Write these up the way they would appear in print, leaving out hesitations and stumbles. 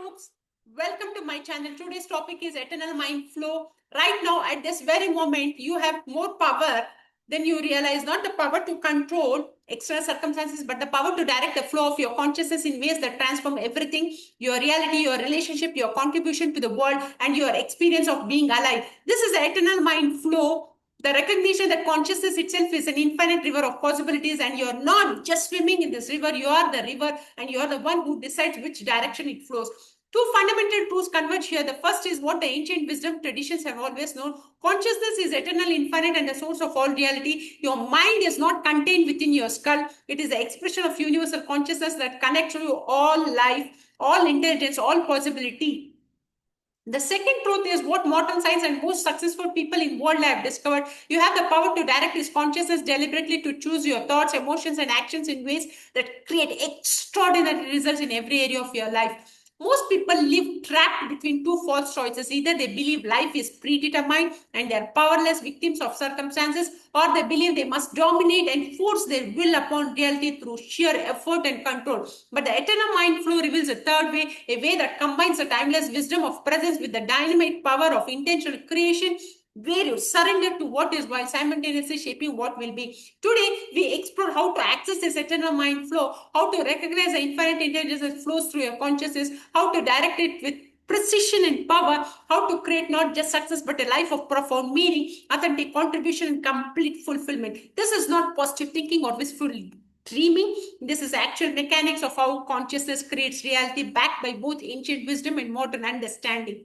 folks, welcome to my channel. Today's topic is eternal mind flow. Right now, at this very moment, you have more power than you realize. Not the power to control external circumstances, but the power to direct the flow of your consciousness in ways that transform everything, your reality, your relationship, your contribution to the world, and your experience of being alive. This is the eternal mind flow, the recognition that consciousness itself is an infinite river of possibilities, and you're not just swimming in this river, you are the river, and you're the one who decides which direction it flows. Two fundamental truths converge here. The first is what the ancient wisdom traditions have always known: consciousness is eternal, infinite, and the source of all reality. Your mind is not contained within your skull, it is the expression of universal consciousness that connects you all life, all intelligence, all possibility. The second truth is what modern science and most successful people in world have discovered. You have the power to direct this consciousness deliberately to choose your thoughts, emotions, and actions in ways that create extraordinary results in every area of your life. Most people live trapped between two false choices. Either they believe life is predetermined and they are powerless victims of circumstances, or they believe they must dominate and force their will upon reality through sheer effort and control. But the eternal mind flow reveals a third way, a way that combines the timeless wisdom of presence with the dynamic power of intentional creation, where you surrender to what is while simultaneously shaping what will be. Today, we explore how to access this eternal mind flow, how to recognize the infinite intelligence that flows through your consciousness, how to direct it with precision and power, how to create not just success but a life of profound meaning, authentic contribution, and complete fulfillment. This is not positive thinking or wishful dreaming. This is actual mechanics of how consciousness creates reality, backed by both ancient wisdom and modern understanding.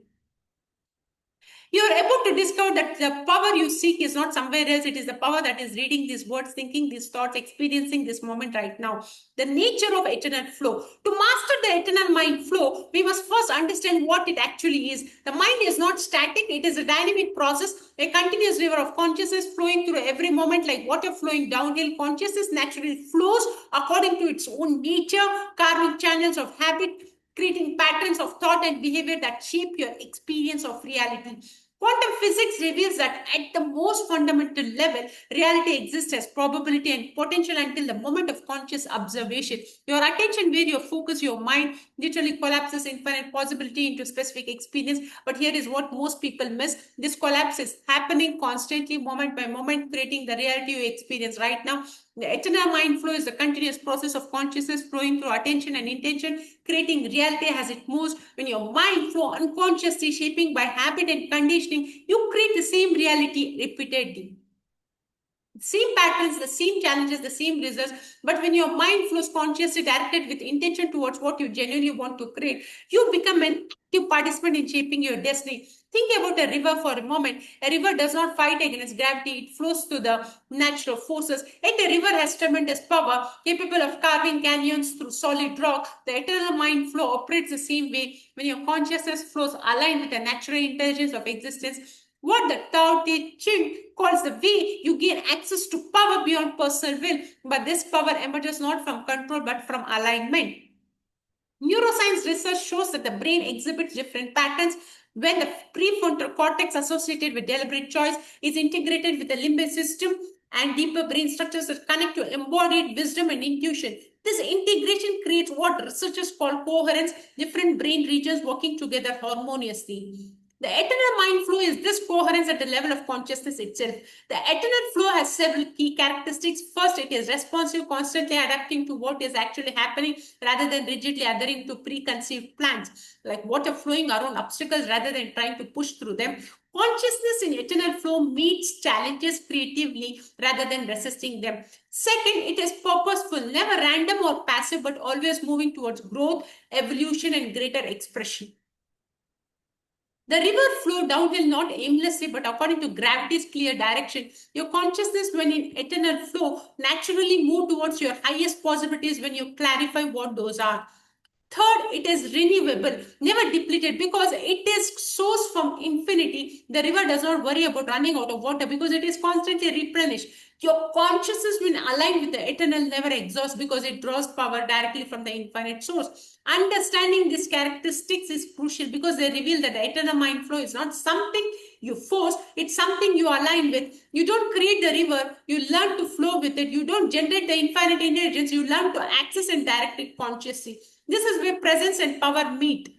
You are about to discover that the power you seek is not somewhere else. It is the power that is reading these words, thinking these thoughts, experiencing this moment right now. The nature of eternal flow. To master the eternal mind flow, we must first understand what it actually is. The mind is not static, it is a dynamic process, a continuous river of consciousness flowing through every moment like water flowing downhill. Consciousness naturally flows according to its own nature, carving channels of habit, creating patterns of thought and behavior that shape your experience of reality. Quantum physics reveals that at the most fundamental level, reality exists as probability and potential until the moment of conscious observation. Your attention, where you focus your mind, literally collapses infinite possibility into specific experience. But here is what most people miss: this collapse is happening constantly, moment by moment, creating the reality you experience right now. The eternal mind flow is the continuous process of consciousness flowing through attention and intention, creating reality as it moves. When your mind flow unconsciously, shaping by habit and conditioning, you create the same reality repeatedly. Same patterns, the same challenges, the same results. But when your mind flows consciously, directed with intention towards what you genuinely want to create, you become an active participant in shaping your destiny. Think about a river for a moment. A river does not fight against gravity, it flows through the natural forces. Yet a river has tremendous power, capable of carving canyons through solid rock. The eternal mind flow operates the same way. When your consciousness flows aligned with the natural intelligence of existence, what the Tao Te Ching calls the way you gain access to power beyond personal will. But this power emerges not from control but from alignment. Neuroscience research shows that the brain exhibits different patterns when the prefrontal cortex associated with deliberate choice is integrated with the limbic system and deeper brain structures that connect to embodied wisdom and intuition. This integration creates what researchers call coherence, different brain regions working together harmoniously. The eternal mind flow is this coherence at the level of consciousness itself. The eternal flow has several key characteristics. First, it is responsive, constantly adapting to what is actually happening rather than rigidly adhering to preconceived plans, like water flowing around obstacles rather than trying to push through them. Consciousness in eternal flow meets challenges creatively rather than resisting them. Second, it is purposeful, never random or passive, but always moving towards growth, evolution, and greater expression. The river flow downhill not aimlessly but according to gravity's clear direction. Your consciousness, when in eternal flow, naturally move towards your highest possibilities when you clarify what those are. Third, it is renewable, never depleted, because it is sourced from infinity. The river does not worry about running out of water because it is constantly replenished. Your consciousness, when aligned with the eternal, never exhausts because it draws power directly from the infinite source. Understanding these characteristics is crucial because they reveal that the eternal mind flow is not something you force, it's something you align with. You don't create the river, you learn to flow with it. You don't generate the infinite intelligence, you learn to access and direct it consciously. This is where presence and power meet.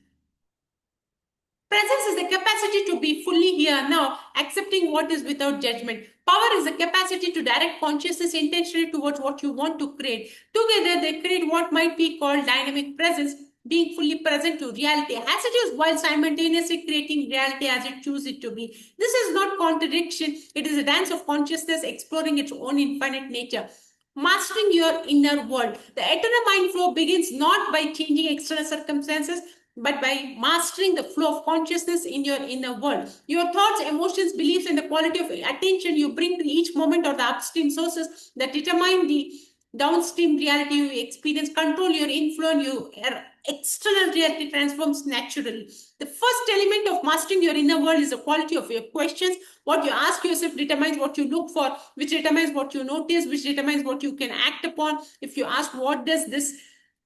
Presence is the capacity to be fully here now, accepting what is without judgment. Power is the capacity to direct consciousness intentionally towards what you want to create. Together, they create what might be called dynamic presence, being fully present to reality as it is while simultaneously creating reality as it chooses it to be. This is not contradiction, it is a dance of consciousness exploring its own infinite nature. Mastering your inner world. The eternal mind flow begins not by changing external circumstances, but by mastering the flow of consciousness in your inner world. Your thoughts, emotions, beliefs, and the quality of attention you bring to each moment are the upstream sources that determine the downstream reality you experience. Control your influence, your external reality transforms naturally. The first element of mastering your inner world is the quality of your questions. What you ask yourself determines what you look for, which determines what you notice, which determines what you can act upon. If you ask, what does this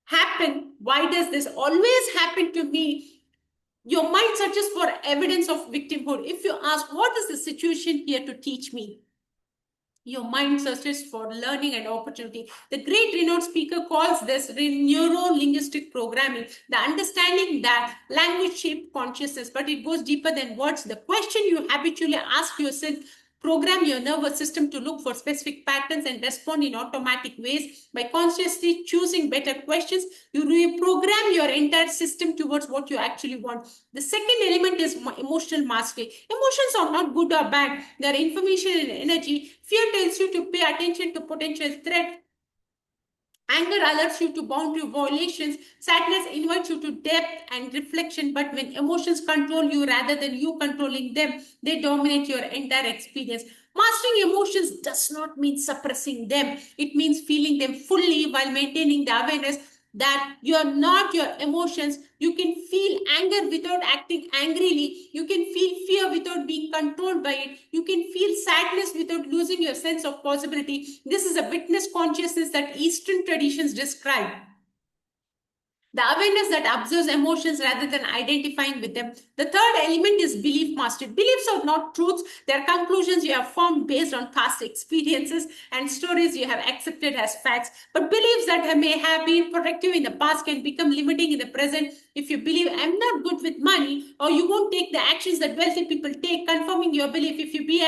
happen? Why does this always happen to me? Your mind searches for evidence of victimhood. If you ask, what is the situation here to teach me? Your mind searches for learning and opportunity. The great renowned speaker calls this neuro-linguistic programming, the understanding that language shapes consciousness, but it goes deeper than words. The question you habitually ask yourself program your nervous system to look for specific patterns and respond in automatic ways. By consciously choosing better questions, you reprogram your entire system towards what you actually want. The second element is emotional mastery. Emotions are not good or bad, they are information and energy. Fear tells you to pay attention to potential threat. Anger alerts you to boundary violations. Sadness invites you to depth and reflection. But when emotions control you rather than you controlling them, they dominate your entire experience. Mastering emotions does not mean suppressing them. It means feeling them fully while maintaining the awareness that you are not your emotions. You can feel anger without acting angrily. You can feel fear without being controlled by it. You can feel sadness without losing your sense of possibility. This is a witness consciousness that Eastern traditions describe. The awareness that observes emotions rather than identifying with them. The third element is belief mastery. Beliefs are not truths, they are conclusions you have formed based on past experiences and stories you have accepted as facts. But beliefs that may have been protective in the past can become limiting in the present. If you believe I'm not good with money, or you won't take the actions that wealthy people take, confirming your belief. If you believe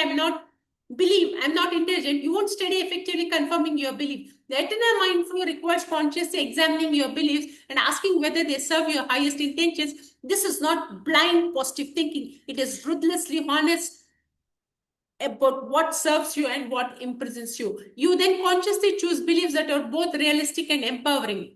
I'm not intelligent, you won't study effectively, confirming your belief. The eternal mind flow requires consciously examining your beliefs and asking whether they serve your highest intentions. This is not blind positive thinking, it is ruthlessly honest about what serves you and what imprisons you. You then consciously choose beliefs that are both realistic and empowering.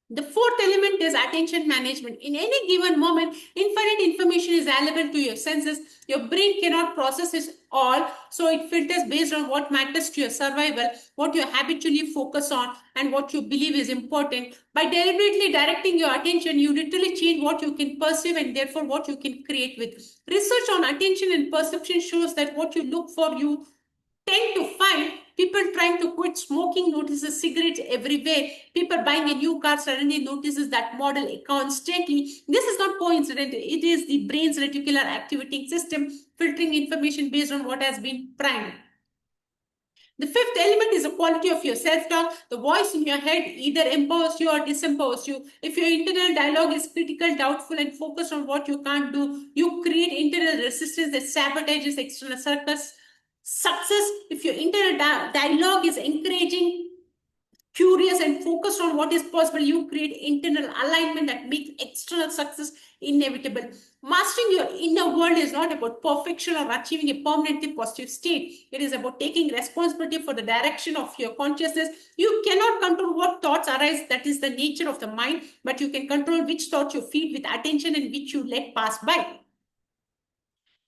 The fourth element is attention management. In any given moment, infinite information is available to your senses. Your brain cannot process it all, so it filters based on what matters to your survival, what you habitually focus on, and what you believe is important. By deliberately directing your attention, you literally change what you can perceive and therefore what you can create with. Research on attention and perception shows that what you look for, you tend to find. People trying to quit smoking notices cigarettes everywhere. People buying a new car suddenly notices that model constantly. This is not coincidental. It is the brain's reticular activating system filtering information based on what has been primed. The fifth element is the quality of your self-talk. The voice in your head either empowers you or disempowers you. If your internal dialogue is critical, doubtful, and focused on what you can't do, you create internal resistance that sabotages external success. If your internal dialogue is encouraging, curious, and focused on what is possible, you create internal alignment that makes external success inevitable. Mastering your inner world is not about perfection or achieving a permanently positive state. It is about taking responsibility for the direction of your consciousness. You cannot control what thoughts arise, that is the nature of the mind, but you can control which thoughts you feed with attention and which you let pass by.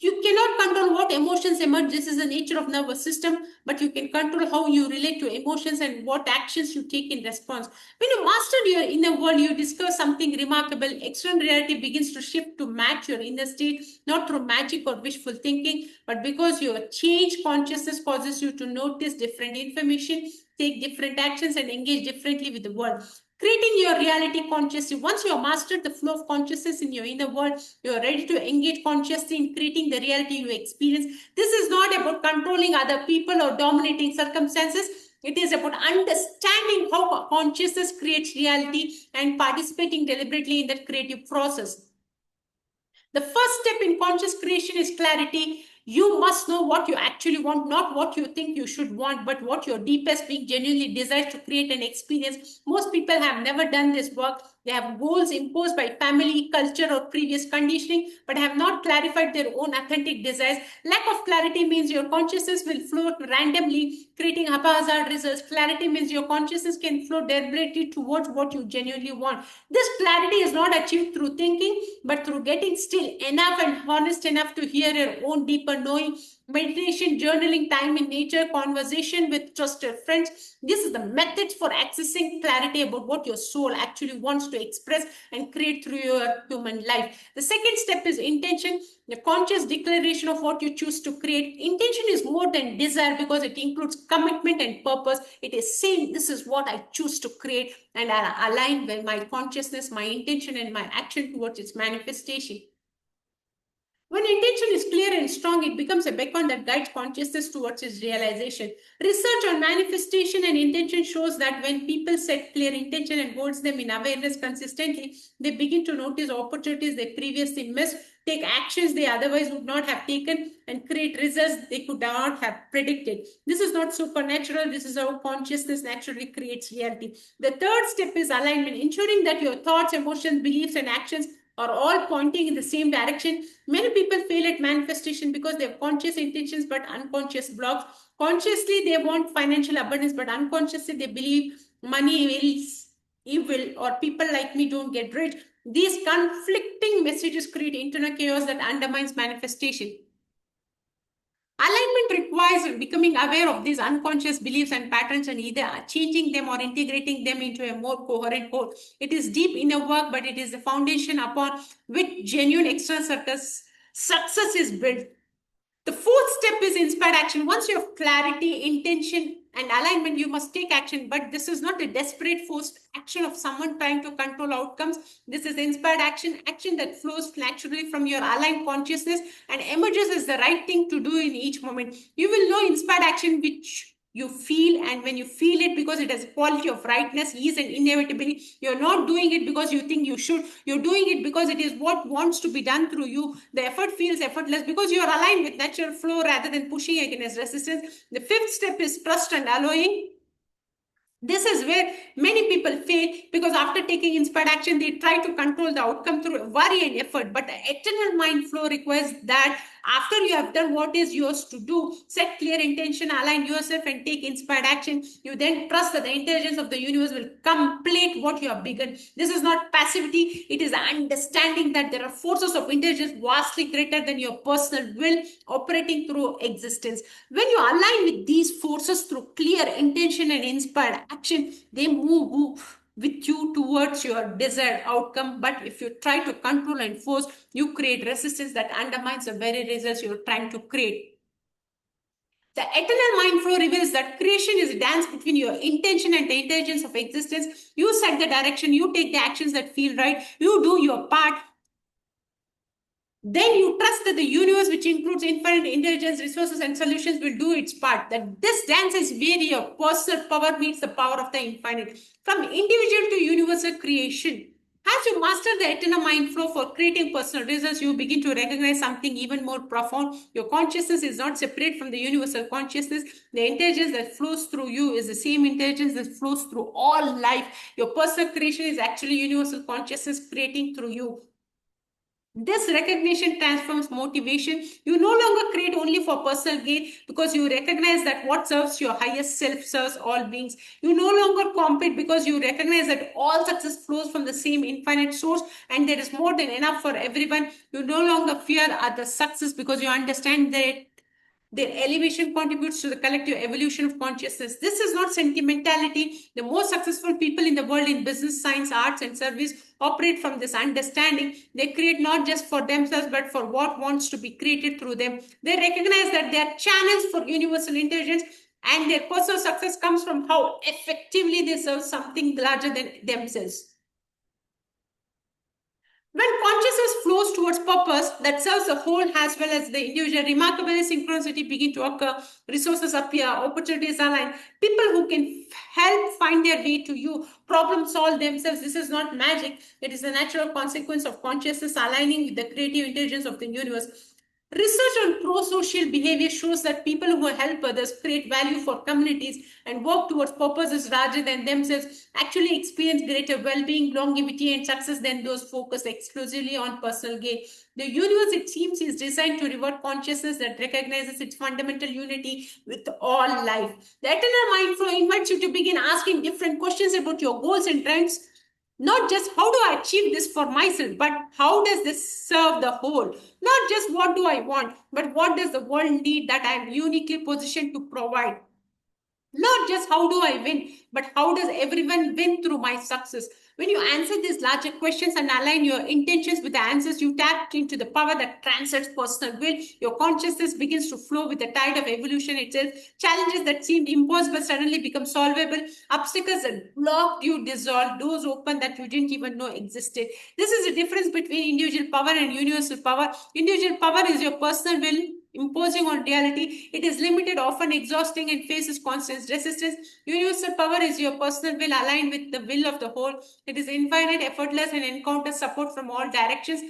You cannot control what emotions emerge. This is the nature of nervous system, but you can control how you relate to emotions and what actions you take in response. When you master your inner world, you discover something remarkable. External reality begins to shift to match your inner state, not through magic or wishful thinking, but because your change consciousness causes you to notice different information, take different actions, and engage differently with the world. Creating your reality consciously. Once you have mastered the flow of consciousness in your inner world, you are ready to engage consciously in creating the reality you experience. This is not about controlling other people or dominating circumstances. It is about understanding how consciousness creates reality and participating deliberately in that creative process. The first step in conscious creation is clarity. You must know what you actually want, not what you think you should want, but what your deepest being genuinely desires to create an experience. Most people have never done this work. They have goals imposed by family, culture, or previous conditioning, but have not clarified their own authentic desires. Lack of clarity means your consciousness will float randomly, creating haphazard results. Clarity means your consciousness can flow deliberately towards what you genuinely want. This clarity is not achieved through thinking, but through getting still enough and honest enough to hear your own deeper knowing. Meditation, journaling, time in nature, conversation with trusted friends. This is the methods for accessing clarity about what your soul actually wants to express and create through your human life. The second step is intention, the conscious declaration of what you choose to create. Intention is more than desire because it includes commitment and purpose. It is saying, this is what I choose to create, and I align with my consciousness, my intention, and my action towards its manifestation. When intention is clear and strong, it becomes a beacon that guides consciousness towards its realization. Research on manifestation and intention shows that when people set clear intention and holds them in awareness consistently, they begin to notice opportunities they previously missed, take actions they otherwise would not have taken, and create results they could not have predicted. This is not supernatural. This is how consciousness naturally creates reality. The third step is alignment, ensuring that your thoughts, emotions, beliefs, and actions are all pointing in the same direction. Many people fail at manifestation because they have conscious intentions but unconscious blocks. Consciously, they want financial abundance, but unconsciously, they believe money is evil or people like me don't get rich. These conflicting messages create internal chaos that undermines manifestation. Alignment requires becoming aware of these unconscious beliefs and patterns and either changing them or integrating them into a more coherent whole. It is deep inner work, but it is the foundation upon which genuine external success is built. The fourth step is inspired action. Once you have clarity, intention, and alignment, you must take action. But this is not the desperate, forced action of someone trying to control outcomes. This is inspired action, action that flows naturally from your aligned consciousness and emerges as the right thing to do in each moment. You will know inspired action which you feel, and when you feel it because it has a quality of rightness, ease, and inevitability. You're not doing it because you think you should. You're doing it because it is what wants to be done through you. The effort feels effortless because you are aligned with natural flow rather than pushing against resistance. The fifth step is trust and allowing. This is where many people fail because after taking inspired action, they try to control the outcome through worry and effort. But the eternal mind flow requires that after you have done what is yours to do, set clear intention, align yourself, and take inspired action, you then trust that the intelligence of the universe will complete what you have begun. This is not passivity, it is understanding that there are forces of intelligence vastly greater than your personal will operating through existence. When you align with these forces through clear intention and inspired action, they move with you towards your desired outcome. But if you try to control and force, you create resistance that undermines the very results you're trying to create. The eternal mind flow reveals that creation is a dance between your intention and the intelligence of existence. You set the direction, you take the actions that feel right, you do your part, then you trust that the universe, which includes infinite intelligence, resources, and solutions, will do its part. That this dance is where your personal power meets the power of the infinite. From individual to universal creation. As you master the eternal mind flow for creating personal results, you begin to recognize something even more profound. Your consciousness is not separate from the universal consciousness. The intelligence that flows through you is the same intelligence that flows through all life. Your personal creation is actually universal consciousness creating through you. This recognition transforms motivation. You no longer create only for personal gain because you recognize that what serves your highest self serves all beings. You no longer compete because you recognize that all success flows from the same infinite source and there is more than enough for everyone. You no longer fear other success because you understand that their elevation contributes to the collective evolution of consciousness. This is not sentimentality. The most successful people in the world in business, science, arts, and service operate from this understanding. They create not just for themselves, but for what wants to be created through them. They recognize that they are channels for universal intelligence, and their personal success comes from how effectively they serve something larger than themselves. When consciousness flows towards purpose that serves the whole as well as the individual, remarkable synchronicity begin to occur, resources appear, opportunities align, people who can help find their way to you, problem solve themselves. This is not magic. It is a natural consequence of consciousness aligning with the creative intelligence of the universe. Research on pro-social behavior shows that people who help others, create value for communities, and work towards purposes larger than themselves actually experience greater well-being, longevity, and success than those focused exclusively on personal gain. The universe, it seems, is designed to reward consciousness that recognizes its fundamental unity with all life. The eternal mind flow invites you to begin asking different questions about your goals and trends. Not just how do I achieve this for myself, but how does this serve the whole? Not just what do I want, but what does the world need that I am uniquely positioned to provide? Not just how do I win, but how does everyone win through my success? When you answer these larger questions and align your intentions with the answers, you tap into the power that transcends personal will. Your consciousness begins to flow with the tide of evolution itself. Challenges that seemed impossible suddenly become solvable. Obstacles that blocked you dissolve. Doors open that you didn't even know existed. This is the difference between individual power and universal power. Individual power is your personal will imposing on reality. It is limited, often exhausting, and faces constant resistance. Universal power is your personal will aligned with the will of the whole. It is infinite, effortless, and encounters support from all directions.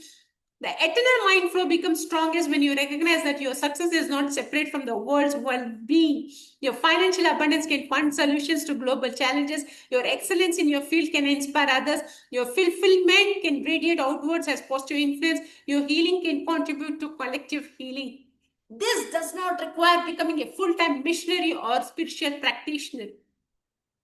The eternal mind flow becomes strongest when you recognize that your success is not separate from the world's well-being. Your financial abundance can fund solutions to global challenges. Your excellence in your field can inspire others. Your fulfillment can radiate outwards as positive influence. Your healing can contribute to collective healing. This does not require becoming a full-time missionary or spiritual practitioner.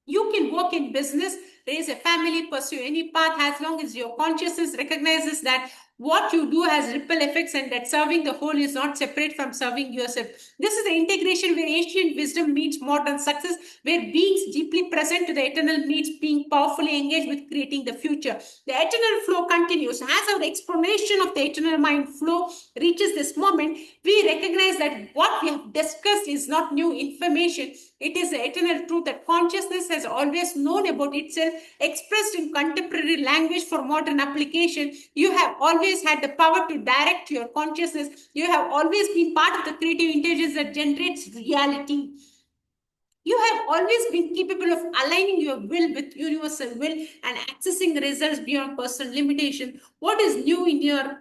You can work in business, raise a family, pursue any path as long as your consciousness recognizes that what you do has ripple effects and that serving the whole is not separate from serving yourself. This is the integration where ancient wisdom meets modern success, where beings deeply present to the eternal meets being powerfully engaged with creating the future. The eternal flow continues. As our exploration of the eternal mind flow reaches this moment, we recognize that what we have discussed is not new information. It is the eternal truth that consciousness has always known about itself, expressed in contemporary language for modern application. You have always had the power to direct your consciousness. You have always been part of the creative intelligence that generates reality. You have always been capable of aligning your will with universal will and accessing results beyond personal limitation. What is new in your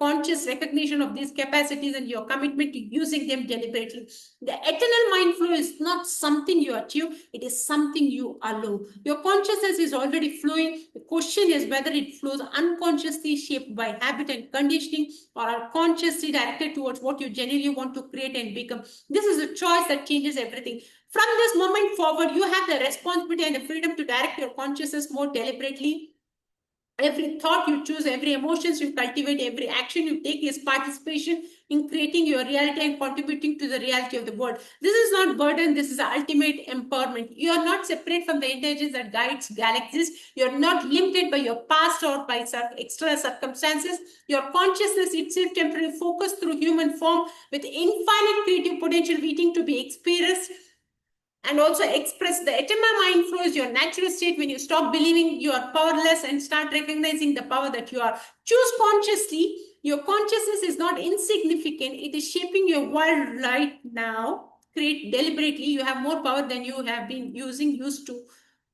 conscious recognition of these capacities and your commitment to using them deliberately? The eternal mind flow is not something you achieve, it is something you allow. Your consciousness is already flowing. The question is whether it flows unconsciously, shaped by habit and conditioning, or consciously directed towards what you genuinely want to create and become. This is a choice that changes everything. From this moment forward, you have the responsibility and the freedom to direct your consciousness more deliberately. Every thought you choose, every emotions you cultivate, every action you take is participation in creating your reality and contributing to the reality of the world. This is not burden, this is the ultimate empowerment. You are not separate from the intelligence that guides galaxies. You are not limited by your past or by external circumstances. Your consciousness itself temporarily focused through human form with infinite creative potential waiting to be experienced and also express. The eternal mind flow is your natural state when you stop believing you are powerless and start recognizing the power that you are. Choose consciously. Your consciousness is not insignificant. It is shaping your world right now. Create deliberately. You have more power than you have been used to.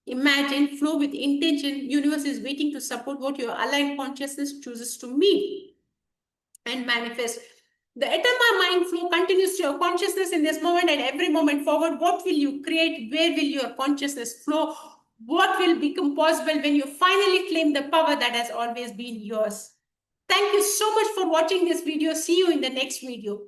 Imagine, flow with intention. Universe is waiting to support what your aligned consciousness chooses to meet and manifest. The eternal mind flow continues to your consciousness in this moment and every moment forward. What will you create? Where will your consciousness flow? What will become possible when you finally claim the power that has always been yours? Thank you so much for watching this video. See you in the next video.